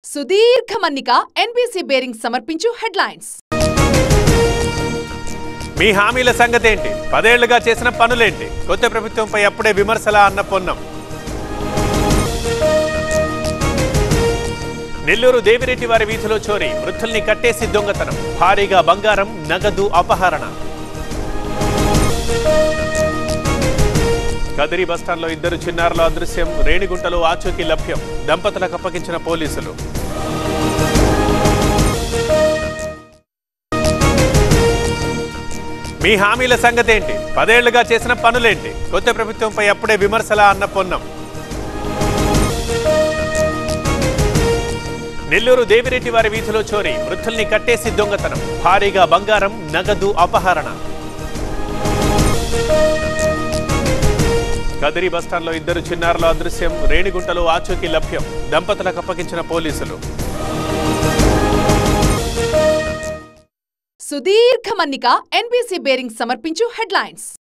సుదీర్ఘ మన్నిక NBC bearing సమర్పించు హెడ్లైన్స్. మీ హామీల సంగతేంటి? 10 ఏళ్లుగా చేసిన పనులేంటి? కొత్త ప్రభుత్వంపై అప్పుడే విమర్శలా అన్న పొన్నం. నెల్లూరు దేవిరెడ్డి వారి వీధిలో చోరీ, వృద్ధుల్ని కట్టేసి దొంగతనం, భారీగా బంగారం, నగదు అపహరణ. కదిరి బస్టాండ్లో 2 చిన్నారుల అదృశ్యం, రేణిగుంటలో ఆచూకీ లభ్యం, దంపతులకు అప్పగించిన పోలీసులు. మీ హామీల సంగతేంటి? 10 ఏళ్లుగా చేసిన పనులేంటి? కొత్త ప్రభుత్వంపై అప్పుడే విమర్శలా అన్న పొన్నం. నెల్లూరు దేవిరెడ్డి వారి వీధిలో చోరీ, వృద్ధుల్ని కట్టేసి దొంగతనం, భారీగా బంగారం, నగదు అపహరణ. కదిరి బస్టాండ్లో 2 చిన్నారుల అదృశ్యం, రేణిగుంటలో ఆచూకీ లభ్యం, దంపతులకు అప్పగించిన పోలీసులు. సుదీర్ఘ మన్నిక ఎన్బీసీ బేరింగ్ సమర్పించు హెడ్లైన్స్.